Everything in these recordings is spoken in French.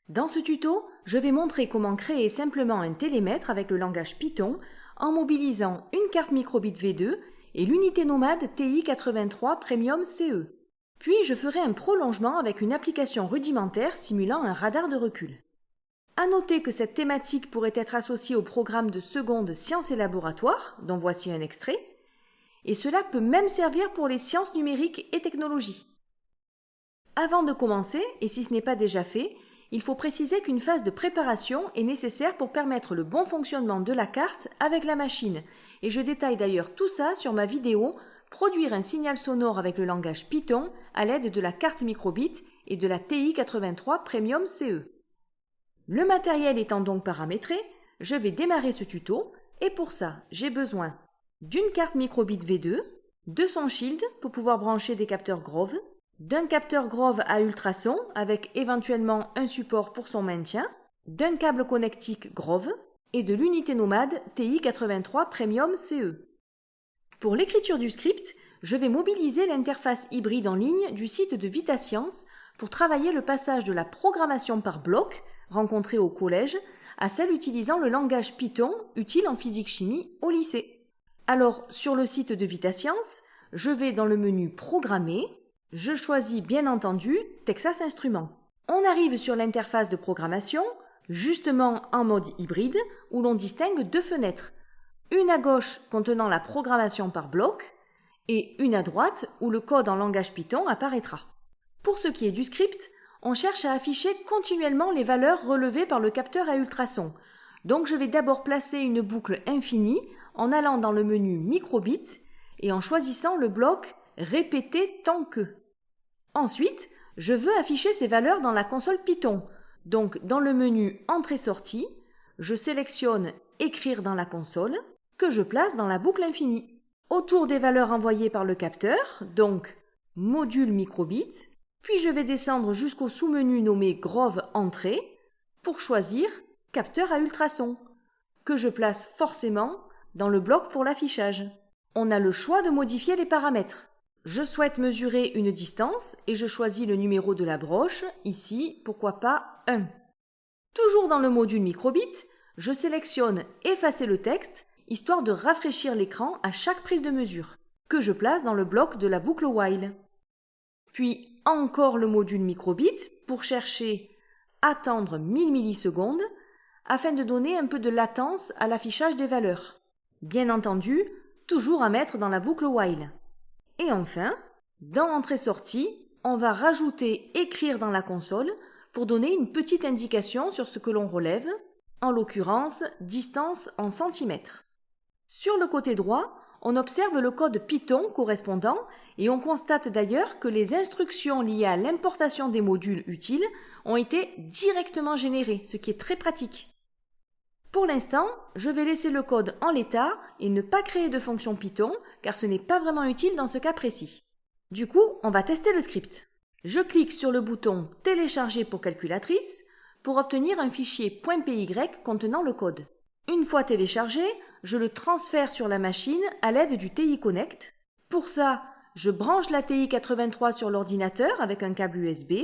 Dans ce tuto, je vais montrer comment créer simplement un télémètre avec le langage Python en mobilisant une carte microbit V2 et l'unité nomade TI-83 Premium CE. Puis je ferai un prolongement avec une application rudimentaire simulant un radar de recul. À noter que cette thématique pourrait être associée au programme de seconde Sciences et Laboratoires, dont voici un extrait, et cela peut même servir pour les sciences numériques et technologies. Avant de commencer, et si ce n'est pas déjà fait, il faut préciser qu'une phase de préparation est nécessaire pour permettre le bon fonctionnement de la carte avec la machine, et je détaille d'ailleurs tout ça sur ma vidéo « Produire un signal sonore avec le langage Python à l'aide de la carte microbit et de la TI-83 Premium CE ». Le matériel étant donc paramétré, je vais démarrer ce tuto, et pour ça, j'ai besoin d'une carte microbit V2, de son shield pour pouvoir brancher des capteurs Grove, d'un capteur Grove à ultrasons avec éventuellement un support pour son maintien, d'un câble connectique Grove et de l'unité nomade TI-83 Premium CE. Pour l'écriture du script, je vais mobiliser l'interface hybride en ligne du site de VitaScience pour travailler le passage de la programmation par bloc, rencontrée au collège, à celle utilisant le langage Python, utile en physique-chimie au lycée. Alors, sur le site de VitaScience, je vais dans le menu « Programmer », je choisis bien entendu Texas Instruments. On arrive sur l'interface de programmation, justement en mode hybride, où l'on distingue deux fenêtres. Une à gauche contenant la programmation par bloc, et une à droite où le code en langage Python apparaîtra. Pour ce qui est du script, on cherche à afficher continuellement les valeurs relevées par le capteur à ultrasons. Donc je vais d'abord placer une boucle infinie en allant dans le menu microbit et en choisissant le bloc répéter tant que. Ensuite, je veux afficher ces valeurs dans la console Python. Donc dans le menu entrée-sortie, je sélectionne écrire dans la console que je place dans la boucle infinie. Autour des valeurs envoyées par le capteur, donc module microbit, puis je vais descendre jusqu'au sous-menu nommé Grove Entrée pour choisir capteur à ultrasons, que je place forcément dans le bloc pour l'affichage. On a le choix de modifier les paramètres. Je souhaite mesurer une distance et je choisis le numéro de la broche, ici, pourquoi pas 1. Toujours dans le module microbit, je sélectionne effacer le texte, histoire de rafraîchir l'écran à chaque prise de mesure, que je place dans le bloc de la boucle while. Puis encore le module microbit pour chercher attendre 1000 millisecondes afin de donner un peu de latence à l'affichage des valeurs. Bien entendu, toujours à mettre dans la boucle while. Et enfin, dans entrée-sortie, on va rajouter écrire dans la console pour donner une petite indication sur ce que l'on relève, en l'occurrence distance en centimètres. Sur le côté droit, on observe le code Python correspondant et on constate d'ailleurs que les instructions liées à l'importation des modules utiles ont été directement générées, ce qui est très pratique. Pour l'instant, je vais laisser le code en l'état et ne pas créer de fonction Python car ce n'est pas vraiment utile dans ce cas précis. Du coup, on va tester le script. Je clique sur le bouton « Télécharger pour calculatrice » pour obtenir un fichier .py contenant le code. Une fois téléchargé, je le transfère sur la machine à l'aide du TI Connect. Pour ça, je branche la TI-83 sur l'ordinateur avec un câble USB.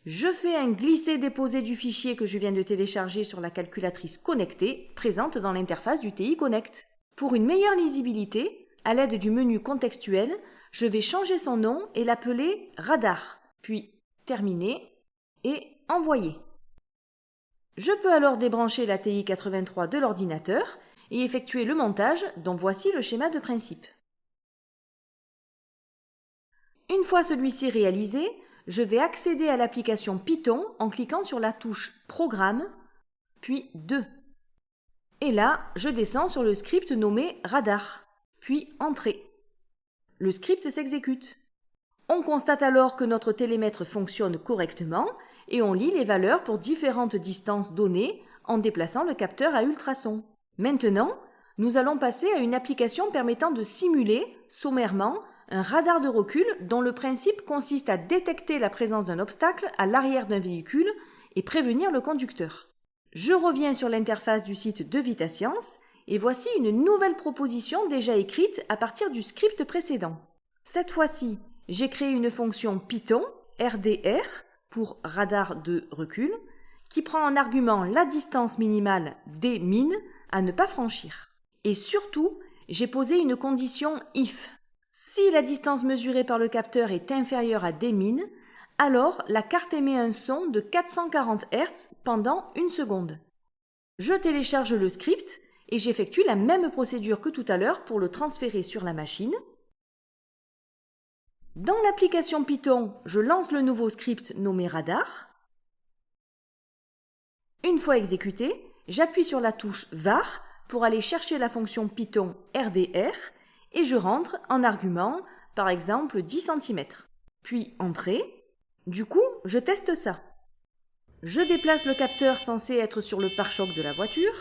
Je fais un glisser-déposer du fichier que je viens de télécharger sur la calculatrice connectée présente dans l'interface du TI Connect. Pour une meilleure lisibilité, à l'aide du menu contextuel, je vais changer son nom et l'appeler Radar, puis Terminer et Envoyer. Je peux alors débrancher la TI-83 de l'ordinateur et effectuer le montage dont voici le schéma de principe. Une fois celui-ci réalisé, je vais accéder à l'application Python en cliquant sur la touche Programme, puis 2. Et là, je descends sur le script nommé Radar, puis Entrée. Le script s'exécute. On constate alors que notre télémètre fonctionne correctement et on lit les valeurs pour différentes distances données en déplaçant le capteur à ultrasons. Maintenant, nous allons passer à une application permettant de simuler, sommairement, un radar de recul dont le principe consiste à détecter la présence d'un obstacle à l'arrière d'un véhicule et prévenir le conducteur. Je reviens sur l'interface du site de VitaScience et voici une nouvelle proposition déjà écrite à partir du script précédent. Cette fois-ci, j'ai créé une fonction Python, RDR, pour radar de recul, qui prend en argument la distance minimale D-min à ne pas franchir. Et surtout, j'ai posé une condition if. Si la distance mesurée par le capteur est inférieure à D-min, alors la carte émet un son de 440 Hz pendant 1 seconde. Je télécharge le script et j'effectue la même procédure que tout à l'heure pour le transférer sur la machine. Dans l'application Python, je lance le nouveau script nommé radar. Une fois exécuté, j'appuie sur la touche var pour aller chercher la fonction Python RDR et je rentre en argument, par exemple 10 cm. Puis entrée. Du coup, je teste ça. Je déplace le capteur censé être sur le pare-choc de la voiture.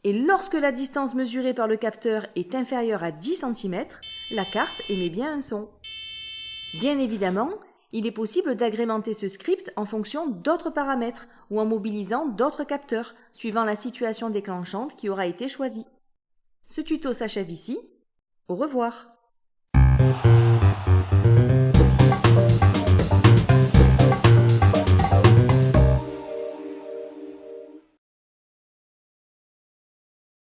Et lorsque la distance mesurée par le capteur est inférieure à 10 cm, la carte émet bien un son. Bien évidemment, il est possible d'agrémenter ce script en fonction d'autres paramètres ou en mobilisant d'autres capteurs, suivant la situation déclenchante qui aura été choisie. Ce tuto s'achève ici. Au revoir.